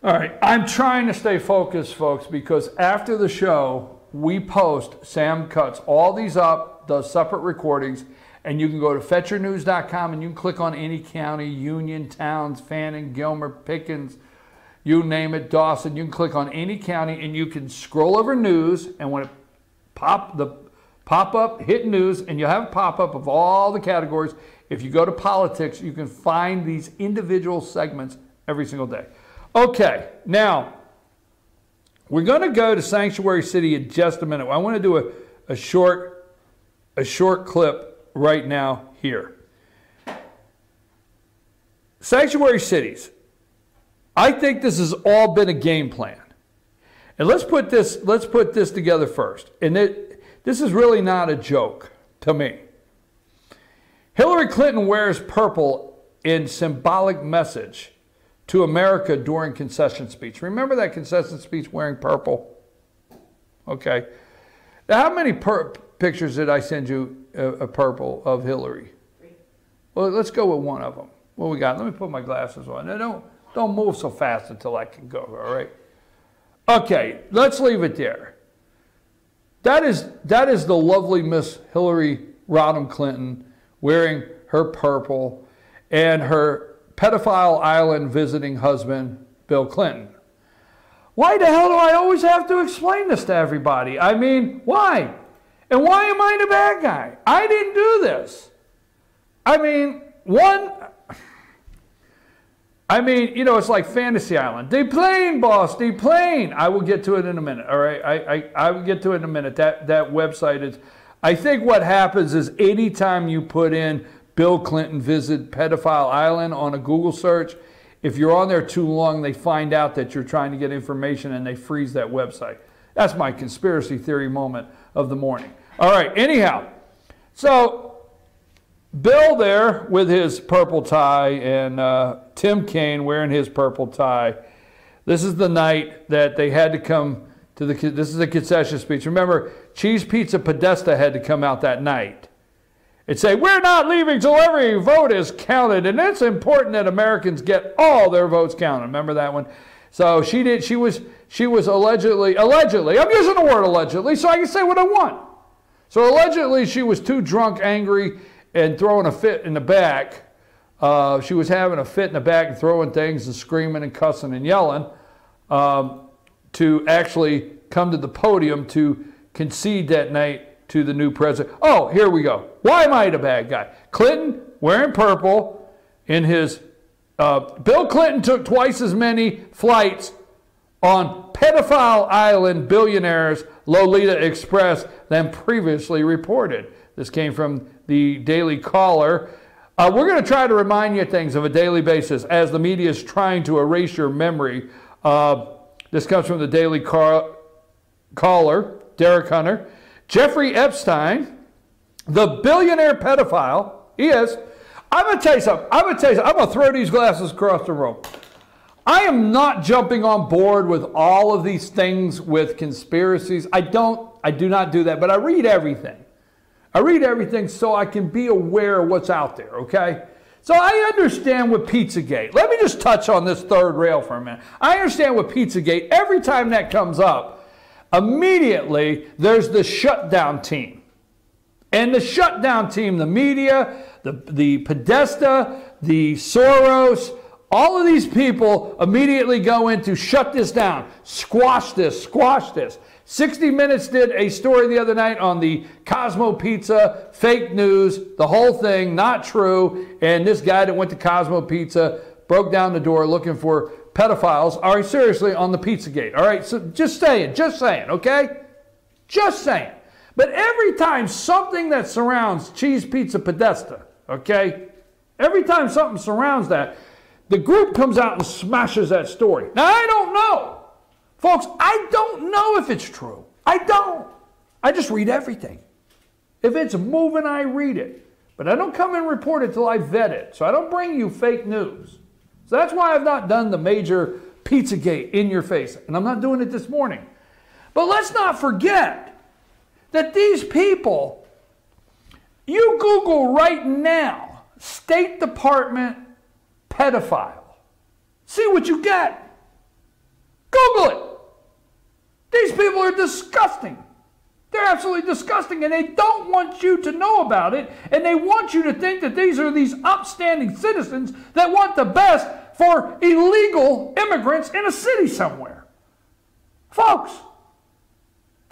All right, I'm trying to stay focused, folks, because after the show, we post, Sam cuts all these up, does separate recordings, and you can go to fetchernews.com and you can click on any county, Union, Towns, Fannin, Gilmer, Pickens, you name it, Dawson. You can click on any county and you can scroll over news, and when it pop up, hit news, and you'll have a pop-up of all the categories. If you go to politics, you can find these individual segments every single day. Okay, now we're going to go to Sanctuary City in just a minute. I want to do a short clip right now here. Sanctuary cities. I think this has all been a game plan. And let's put this together first. And this is really not a joke to me. Hillary Clinton wears purple in symbolic message to America during concession speech. Remember that concession speech wearing purple? Okay. Now, how many pictures did I send you purple of Hillary? 3. Well, let's go with one of them. What we got? Let me put my glasses on. Now, don't move so fast until I can go, all right? Okay, let's leave it there. That is the lovely Miss Hillary Rodham Clinton wearing her purple and her pedophile island visiting husband, Bill Clinton. Why the hell do I always have to explain this to everybody? I mean, why? And why am I the bad guy? I didn't do this. I mean, you know, it's like Fantasy Island. Deplane, boss, deplane. I will get to it in a minute, all right? I will get to it in a minute. That website is, I think what happens is anytime you put in Bill Clinton visit pedophile island on a Google search, if you're on there too long, they find out that you're trying to get information and they freeze that website. That's my conspiracy theory moment of the morning. All right, anyhow, so Bill there with his purple tie and Tim Kaine wearing his purple tie. This is the night that they had to come to this is a concession speech. Remember, Cheese Pizza Podesta had to come out that night and say, we're not leaving till every vote is counted, and it's important that Americans get all their votes counted. Remember that one? So she was allegedly, I'm using the word allegedly so I can say what I want. So allegedly she was too drunk, angry, and throwing a fit in the back. She was having a fit in the back and throwing things and screaming and cussing and yelling to actually come to the podium to concede that night to the new president. Oh, here we go. Why am I the bad guy? Clinton wearing purple in his... Bill Clinton took twice as many flights on pedophile island billionaires Lolita Express than previously reported. This came from the Daily Caller. We're going to try to remind you things on a daily basis as the media is trying to erase your memory. This comes from the Daily Caller, Derek Hunter. Jeffrey Epstein, the billionaire pedophile, he is. I'm going to tell you something. I'm going to throw these glasses across the room. I am not jumping on board with all of these things with conspiracies. I do not do that, but I read everything. I read everything so I can be aware of what's out there, okay? So I understand with Pizzagate. Let me just touch on this third rail for a minute. I understand with Pizzagate, every time that comes up, immediately there's the shutdown team. And the shutdown team, the media, the Podesta, the Soros, all of these people immediately go in to shut this down, squash this, squash this. 60 Minutes did a story the other night on the Cosmo Pizza, fake news, the whole thing, not true. And this guy that went to Cosmo Pizza broke down the door looking for pedophiles. All right, seriously, on the Pizzagate. All right, so just saying, okay? Just saying. But every time something that surrounds Cheese Pizza Podesta, okay? Every time something surrounds that, the group comes out and smashes that story. Now, I don't know. Folks, I don't know if it's true. I don't. I just read everything. If it's moving, I read it. But I don't come and report it till I vet it. So I don't bring you fake news. So that's why I've not done the major Pizzagate in your face. And I'm not doing it this morning. But let's not forget that these people, you Google right now, State Department pedophile. See what you get. Google it. These people are disgusting. They're absolutely disgusting, and they don't want you to know about it, and they want you to think that these are these upstanding citizens that want the best for illegal immigrants in a city somewhere. Folks,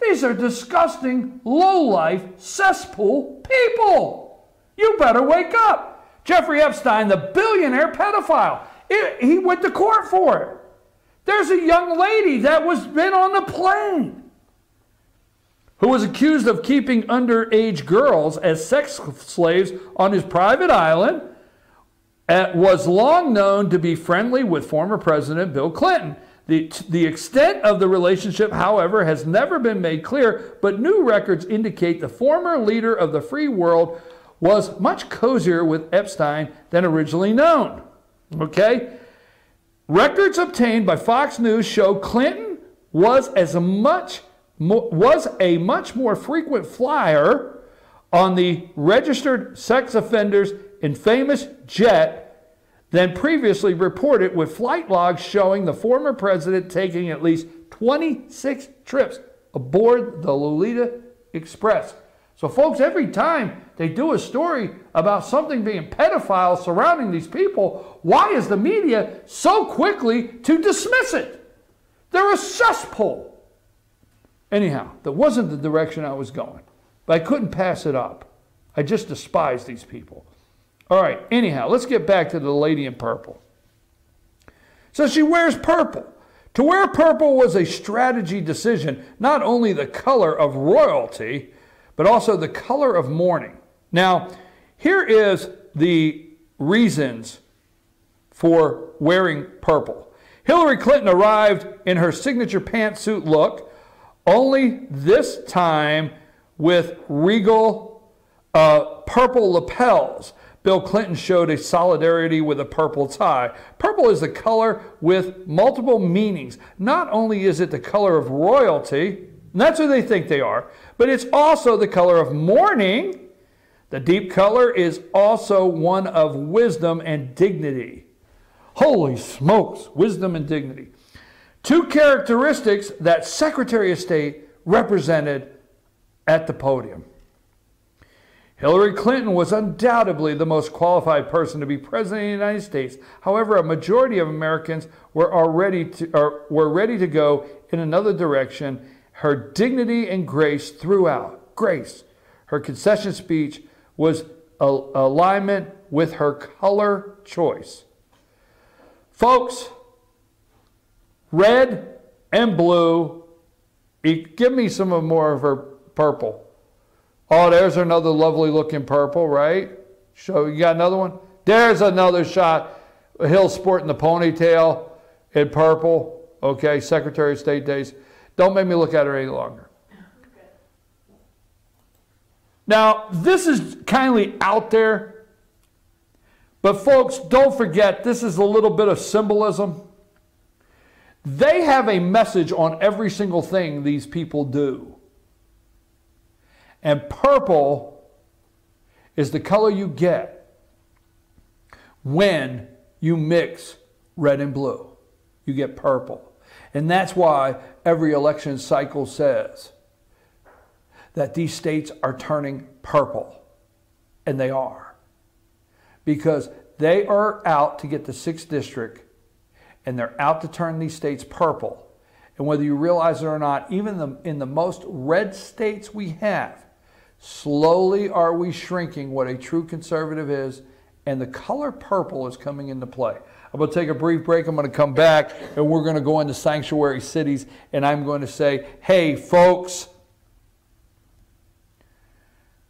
these are disgusting, low-life, cesspool people. You better wake up. Jeffrey Epstein, the billionaire pedophile, he went to court for it. There's a young lady that was been on the plane who was accused of keeping underage girls as sex slaves on his private island, was long known to be friendly with former President Bill Clinton. The extent of the relationship, however, has never been made clear, but new records indicate the former leader of the free world was much cozier with Epstein than originally known. Okay? Records obtained by Fox News show Clinton was a much more frequent flyer on the registered sex offenders infamous jet than previously reported, with flight logs showing the former president taking at least 26 trips aboard the Lolita Express. So folks, every time they do a story about something being pedophile surrounding these people, why is the media so quickly to dismiss it? They're a cesspool. Anyhow, that wasn't the direction I was going, but I couldn't pass it up. I just despise these people. All right, anyhow, let's get back to the lady in purple. So she wears purple. To wear purple was a strategy decision, not only the color of royalty, but also the color of mourning. Now, here is the reasons for wearing purple. Hillary Clinton arrived in her signature pantsuit look, only this time with regal purple lapels. Bill Clinton showed a solidarity with a purple tie. Purple is the color with multiple meanings. Not only is it the color of royalty, and that's who they think they are, but it's also the color of mourning. The deep color is also one of wisdom and dignity. Holy smokes, wisdom and dignity. Two characteristics that Secretary of State represented at the podium. Hillary Clinton was undoubtedly the most qualified person to be president of the United States. However, a majority of Americans were ready to go in another direction. Her dignity and grace throughout. Grace. Her concession speech was alignment with her color choice. Folks, red and blue. Give me some more of her purple. Oh, there's another lovely looking purple, right? So you got another one? There's another shot. Hill sporting the ponytail in purple. Okay, Secretary of State days. Don't make me look at her any longer. Now, this is kindly out there. But folks, don't forget, this is a little bit of symbolism. They have a message on every single thing these people do. And purple is the color you get when you mix red and blue. You get purple. And that's why every election cycle says that these states are turning purple. And they are. Because they are out to get the 6th district, and they're out to turn these states purple. And whether you realize it or not, even in the most red states we have, slowly are we shrinking what a true conservative is, and the color purple is coming into play. I'm going to take a brief break. I'm going to come back, and we're going to go into sanctuary cities, and I'm going to say, hey, folks,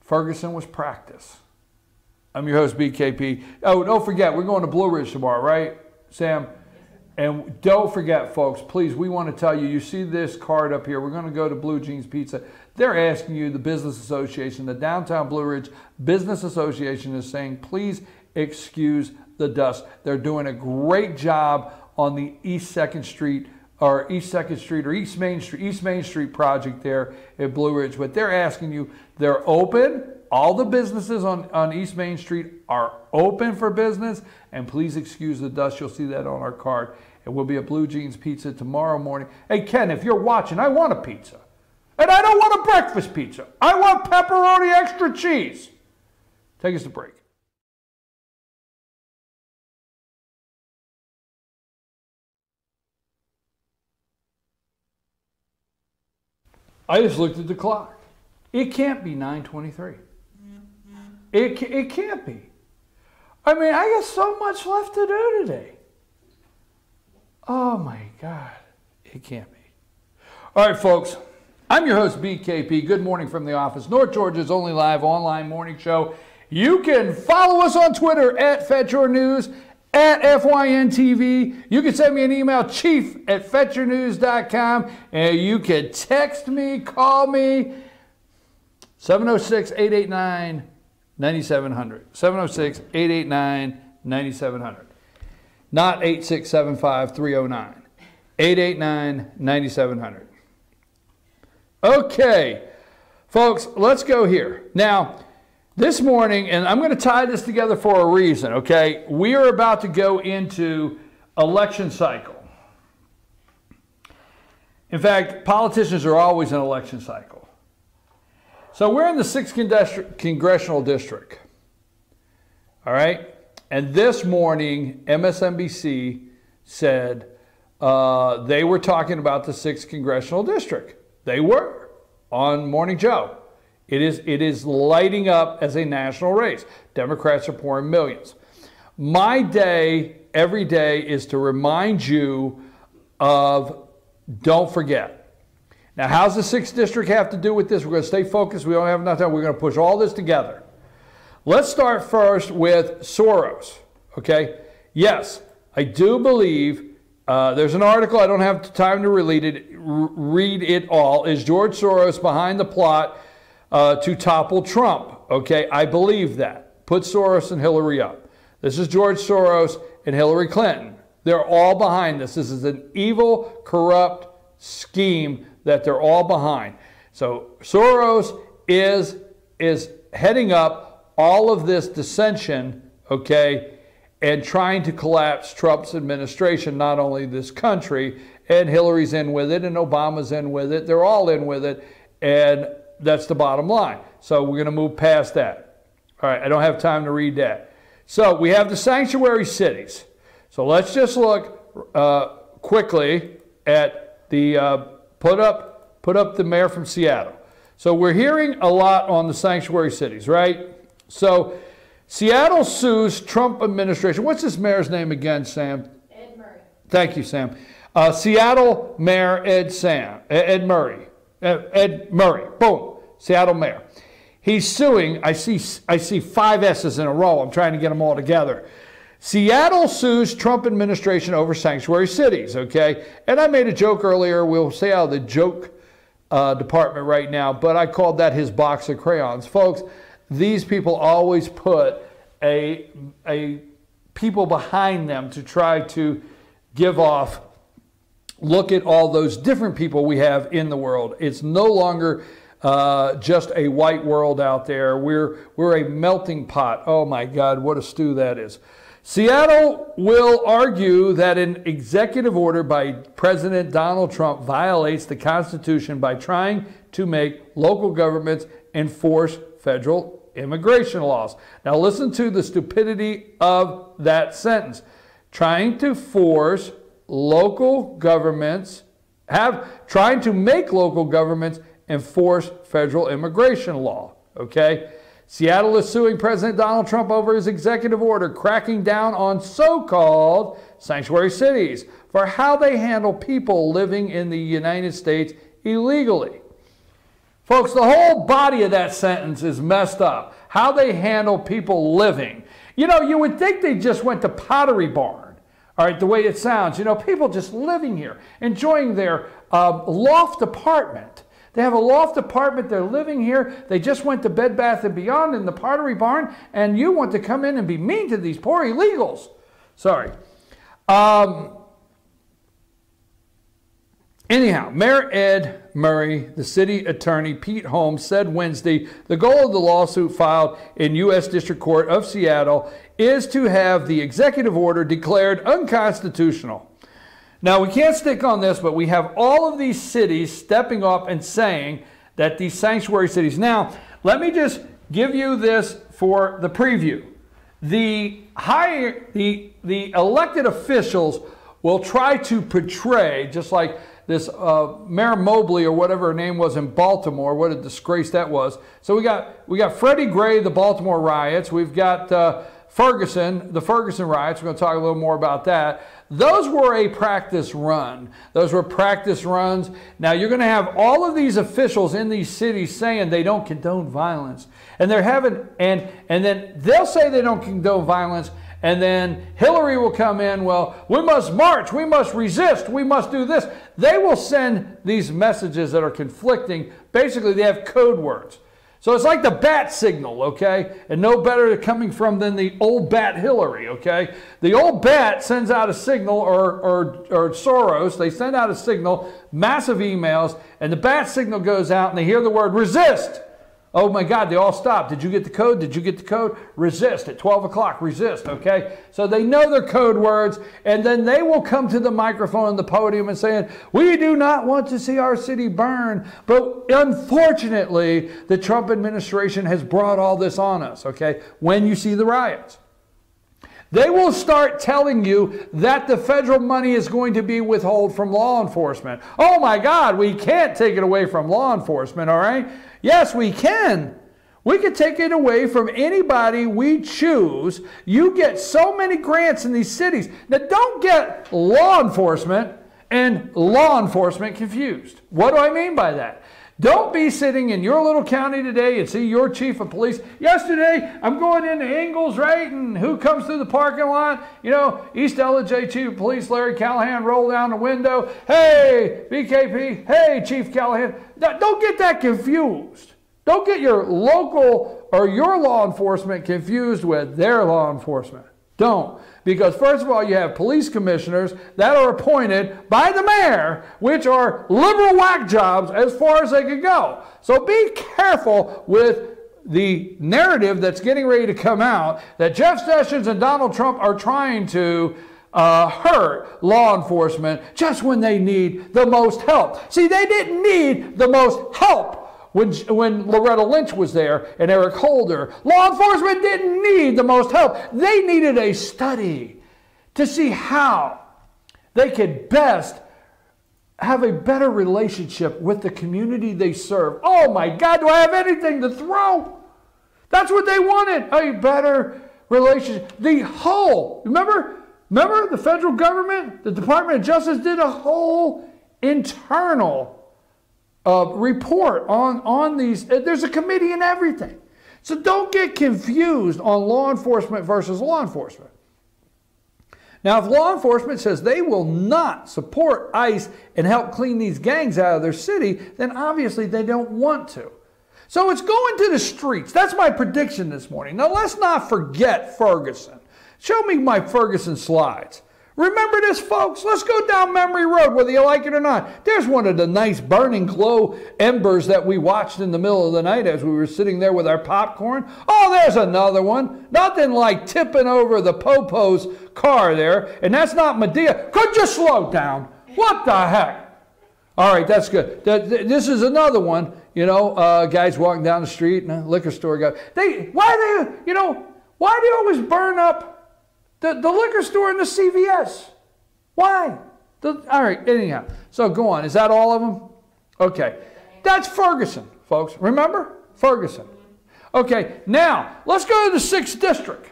Ferguson was practice. I'm your host, BKP. Oh, don't forget, we're going to Blue Ridge tomorrow, right, Sam? And don't forget, folks, please, we want to tell you, you see this card up here. We're going to go to Blue Jeans Pizza. They're asking you, the Business Association, the Downtown Blue Ridge Business Association is saying, please excuse the dust. They're doing a great job on the East Main Street project there at Blue Ridge. But they're asking you, they're open all the businesses on East Main Street are open for business, and please excuse the dust. You'll see that on our card. It will be a Blue Jeans Pizza tomorrow morning. Hey, Ken, if you're watching, I want a pizza. And I don't want a breakfast pizza. I want pepperoni extra cheese. Take us to break. I just looked at the clock. It can't be 9:23. It can't be. I mean, I got so much left to do today. Oh my God. It can't be. All right, folks. I'm your host, BKP. Good morning from the office. North Georgia's only live online morning show. You can follow us on Twitter at FetchYourNews, at FYNTV. You can send me an email, chief@fetchyournews.com. And you can text me, call me, 706-889-9700. 706-889-9700. Not 8675-309. 889-9700. Okay, folks, let's go here. Now, this morning, and I'm going to tie this together for a reason, okay? We are about to go into election cycle. In fact, politicians are always in election cycle. So we're in the 6th Congressional District, all right? And this morning, MSNBC said they were talking about the 6th Congressional District. They were on Morning Joe. It is lighting up as a national race. Democrats are pouring millions. My day, every day, is to remind you of don't forget. Now, how's the 6th District have to do with this? We're going to stay focused. We don't have enough time. We're going to push all this together. Let's start first with Soros, okay? Yes, I do believe there's an article, I don't have time to read it all. Is George Soros behind the plot to topple Trump? Okay, I believe that. Put Soros and Hillary up. This is George Soros and Hillary Clinton. They're all behind this. This is an evil, corrupt scheme that they're all behind. So Soros is heading up all of this dissension, okay, and trying to collapse Trump's administration, not only this country, and Hillary's in with it, and Obama's in with it. They're all in with it, and that's the bottom line. So we're going to move past that. All right, I don't have time to read that. So we have the sanctuary cities. So let's just look quickly at the, put up the mayor from Seattle. So we're hearing a lot on the sanctuary cities, right? So Seattle sues Trump administration. What's this mayor's name again, Sam? Ed Murray. Thank you, Sam. Seattle Mayor Ed Murray. Ed Murray. Boom. Seattle Mayor. He's suing. I see 5 S's in a row. I'm trying to get them all together. Seattle sues Trump administration over sanctuary cities, okay? And I made a joke earlier. We'll stay out of the joke department right now, but I called that his box of crayons. Folks, these people always put a people behind them to try to give off, look at all those different people we have in the world. It's no longer just a white world out there. We're a melting pot. Oh my God, what a stew that is. Seattle will argue that an executive order by President Donald Trump violates the Constitution by trying to make local governments enforce federal immigration laws. Now listen to the stupidity of that sentence. Trying to force local governments, trying to make local governments enforce federal immigration law, okay? Seattle is suing President Donald Trump over his executive order cracking down on so-called sanctuary cities for how they handle people living in the United States illegally. Folks, the whole body of that sentence is messed up. How they handle people living. You know, you would think they just went to Pottery Barn. All right, the way it sounds. You know, people just living here, enjoying their loft apartment. They have a loft apartment. They're living here. They just went to Bed Bath & Beyond in the Pottery Barn, and you want to come in and be mean to these poor illegals. Sorry. Anyhow, Mayor Ed Murray, the city attorney Pete Holmes, said Wednesday the goal of the lawsuit filed in U.S. District Court of Seattle is to have the executive order declared unconstitutional. Now, we can't stick on this, but we have all of these cities stepping up and saying that these sanctuary cities. Now, let me just give you this for the preview. The elected officials will try to portray, just like this Mayor Mobley or whatever her name was in Baltimore, what a disgrace that was. So we got Freddie Gray, the Baltimore riots. We've got the Ferguson riots. We're going to talk a little more about that. Those were a practice run. Those were practice runs. Now you're going to have all of these officials in these cities saying they don't condone violence. And they're having, and then they'll say they don't condone violence, and then Hillary will come in, well, we must march, we must resist, we must do this. They will send these messages that are conflicting. Basically, they have code words. So it's like the bat signal, okay? And no better coming from than the old bat Hillary, okay? The old bat sends out a signal, or Soros, they send out a signal, massive emails, and the bat signal goes out and they hear the word resist. Oh my God, they all stop. Did you get the code? Did you get the code? Resist at 12 o'clock, resist, okay? So they know their code words, and then they will come to the microphone and the podium and saying, we do not want to see our city burn. But unfortunately, the Trump administration has brought all this on us, okay? When you see the riots. They will start telling you that the federal money is going to be withheld from law enforcement. Oh my God, we can't take it away from law enforcement, all right? Yes, we can. We can take it away from anybody we choose. You get so many grants in these cities. Now, don't get law enforcement and law enforcement confused. What do I mean by that? Don't be sitting in your little county today and see your chief of police. Yesterday, I'm going into Ingalls, right? And who comes through the parking lot? You know, East LJ Chief of Police Larry Callahan roll down the window. Hey, BKP. Hey, Chief Callahan. Don't get that confused. Don't get your local or your law enforcement confused with their law enforcement. Don't. Because first of all, you have police commissioners that are appointed by the mayor, which are liberal whack jobs as far as they could go. So be careful with the narrative that's getting ready to come out that Jeff Sessions and Donald Trump are trying to hurt law enforcement just when they need the most help. See, they didn't need the most help when Loretta Lynch was there and Eric Holder. Law enforcement didn't need the most help. They needed a study to see how they could best have a better relationship with the community they serve. Oh my God, do I have anything to throw? That's what they wanted, a better relationship. The whole, remember the federal government, the Department of Justice did a whole internal report on these. There's a committee and everything. So don't get confused on law enforcement versus law enforcement. Now, if law enforcement says they will not support ICE and help clean these gangs out of their city, then obviously they don't want to. So it's going to the streets. That's my prediction this morning. Now, let's not forget Ferguson. Show me my Ferguson slides. Remember this, folks? Let's go down memory road, whether you like it or not. There's one of the nice burning glow embers that we watched in the middle of the night as we were sitting there with our popcorn. Oh, there's another one. Nothing like tipping over the Popo's car there. And that's not Medea. Could you slow down? What the heck? All right, that's good. This is another one. You know, guys walking down the street and a liquor store guy. Why do you always burn up the liquor store and the CVS? Why? All right, anyhow. So go on. Is that all of them? Okay. That's Ferguson, folks. Remember? Ferguson. Okay, now, let's go to the 6th District.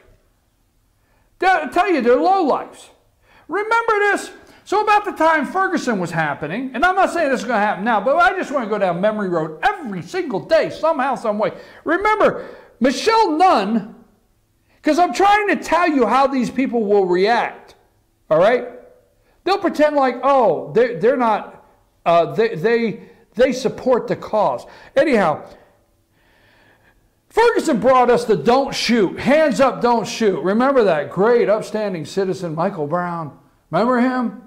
I'll tell you, they're lowlifes. Remember this? So about the time Ferguson was happening, and I'm not saying this is going to happen now, but I just want to go down memory road every single day, somehow, some way. Remember, Michelle Nunn, because I'm trying to tell you how these people will react, all right? They'll pretend like, oh, they're not, they support the cause. Anyhow, Ferguson brought us the don't shoot, hands up, don't shoot. Remember that great upstanding citizen, Michael Brown? Remember him?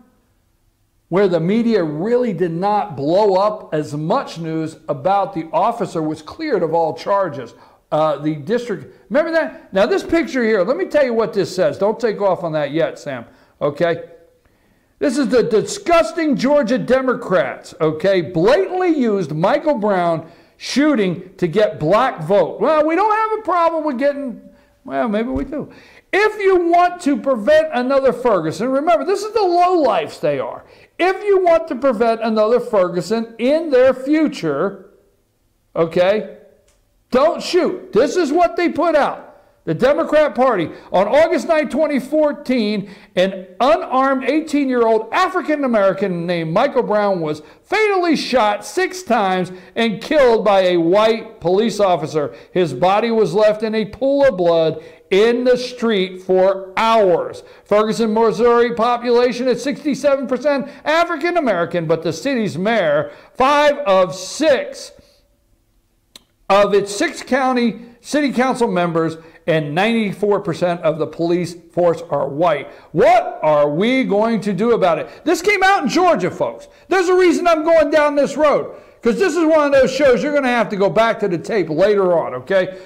where the media really did not blow up as much news about the officer was cleared of all charges. The district, remember that? Now this picture here, let me tell you what this says. Don't take off on that yet, Sam, okay? This is the disgusting Georgia Democrats, okay, blatantly used Michael Brown shooting to get black vote. Well, we don't have a problem with getting, well, maybe we do. If you want to prevent another Ferguson, remember, this is the lowlifes they are. If you want to prevent another Ferguson in their future, okay, don't shoot. This is what they put out. The Democrat Party, on August 9, 2014, an unarmed 18-year-old African-American named Michael Brown was fatally shot 6 times and killed by a white police officer. His body was left in a pool of blood in the street for hours. Ferguson, Missouri population at 67% African-American, but the city's mayor, 5 of 6 of its 6 county city council members, and 94% of the police force are white. What are we going to do about it? This came out in Georgia, folks. There's a reason I'm going down this road, because this is one of those shows you're going to have to go back to the tape later on, okay?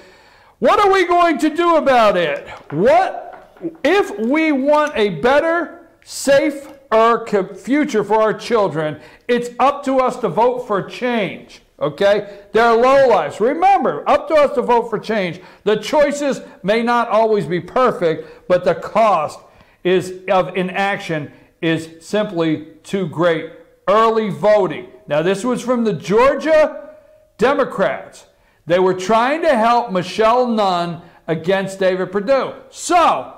What are we going to do about it? What if we want a better, safer future for our children? It's up to us to vote for change. Okay? They're lowlifes. Remember, up to us to vote for change. The choices may not always be perfect, but the cost of inaction is simply too great. Early voting. Now, this was from the Georgia Democrats. They were trying to help Michelle Nunn against David Perdue. So,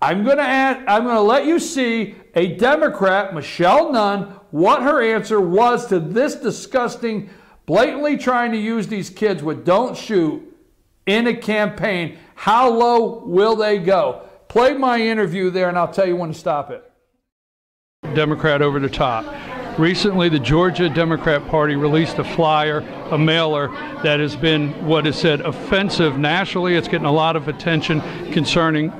I'm going to let you see a Democrat, Michelle Nunn, what her answer was to this disgusting, blatantly trying to use these kids with don't shoot in a campaign. How low will they go? Play my interview there and I'll tell you when to stop it. Democrat over the top. Recently, the Georgia Democrat Party released a flyer, a mailer, that has been what is said offensive nationally. It's getting a lot of attention concerning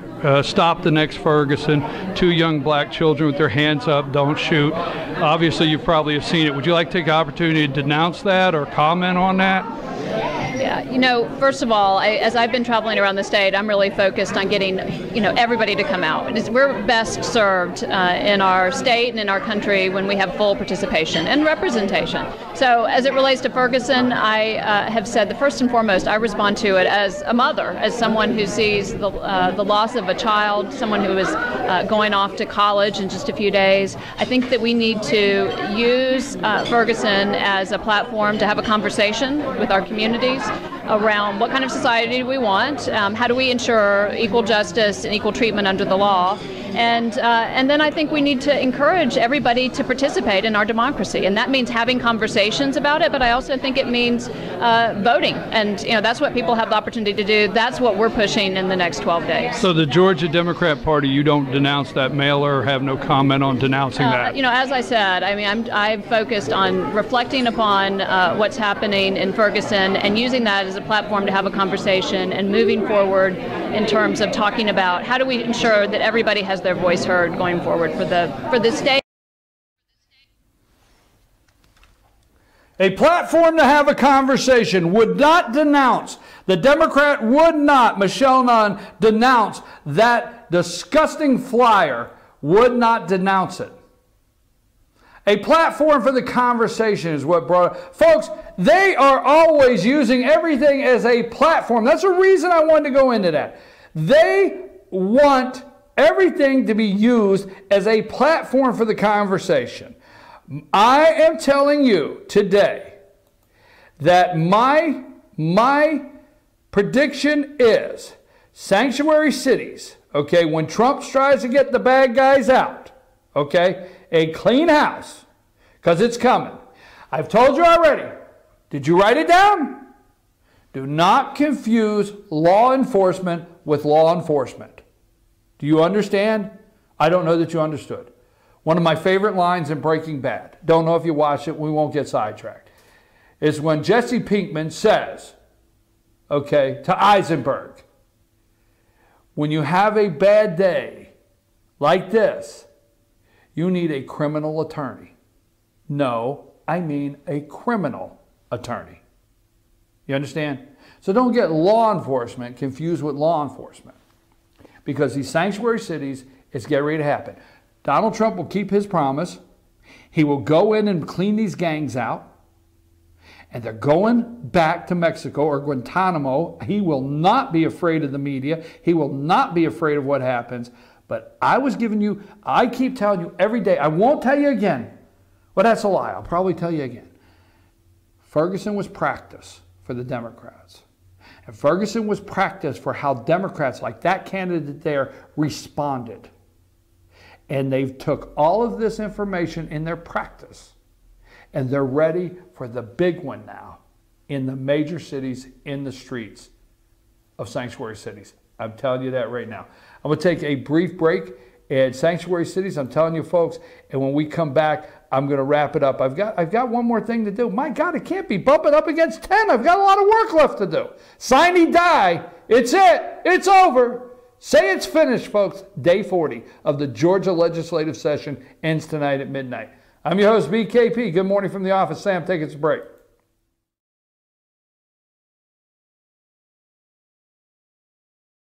Stop the Next Ferguson, 2 young black children with their hands up, don't shoot. Obviously, you probably have seen it. Would you like to take the opportunity to denounce that or comment on that? Yeah, you know, first of all, as I've been traveling around the state, I'm really focused on getting, everybody to come out. We're best served in our state and in our country when we have full participation and representation. So as it relates to Ferguson, I have said that first and foremost, I respond to it as a mother, as someone who sees the loss of a child, someone who is going off to college in just a few days. I think that we need to use Ferguson as a platform to have a conversation with our communities around what kind of society do we want, how do we ensure equal justice and equal treatment under the law, and then I think we need to encourage everybody to participate in our democracy, and that means having conversations about it, but I also think it means voting, and that's what people have the opportunity to do. That's what we're pushing in the next 12 days. So the Georgia Democrat Party, you don't denounce that mailer or have no comment on denouncing that? As I said, I mean, I've focused on reflecting upon what's happening in Ferguson and using that as a platform to have a conversation and moving forward in terms of talking about how do we ensure that everybody has their voice heard going forward for the state. A platform to have a conversation, would not denounce. The Democrat would not, Michelle Nunn, denounce that disgusting flyer, would not denounce it. A platform for the conversation is what brought it. Folks, they are always using everything as a platform. That's the reason I wanted to go into that. They want everything to be used as a platform for the conversation. I am telling you today that my prediction is sanctuary cities, okay, when Trump tries to get the bad guys out, okay, a clean house, because it's coming. I've told you already. Did you write it down? Do not confuse law enforcement with law enforcement. Do you understand? I don't know that you understood. One of my favorite lines in Breaking Bad, don't know if you watched it, we won't get sidetracked, is when Jesse Pinkman says, okay, to Eisenberg, when you have a bad day like this, you need a criminal attorney. No, I mean a criminal attorney. You understand? So don't get law enforcement confused with law enforcement. Because these sanctuary cities, it's getting ready to happen. Donald Trump will keep his promise. He will go in and clean these gangs out. And they're going back to Mexico or Guantanamo. He will not be afraid of the media. He will not be afraid of what happens. But I keep telling you every day, I won't tell you again. Well, that's a lie. I'll probably tell you again. Ferguson was practice for the Democrats. And Ferguson was practice for how Democrats, like that candidate there, responded. And they've took all of this information in their practice. And they're ready for the big one now in the major cities, in the streets of sanctuary cities. I'm telling you that right now. I'm going to take a brief break at sanctuary cities. I'm telling you, folks, and when we come back, I'm going to wrap it up. I've got one more thing to do. My God, it can't be bumping up against 10. I've got a lot of work left to do. Sine die. It's it. It's over. Say it's finished, folks. Day 40 of the Georgia legislative session ends tonight at midnight. I'm your host, BKP. Good morning from the office. Sam, take us a break.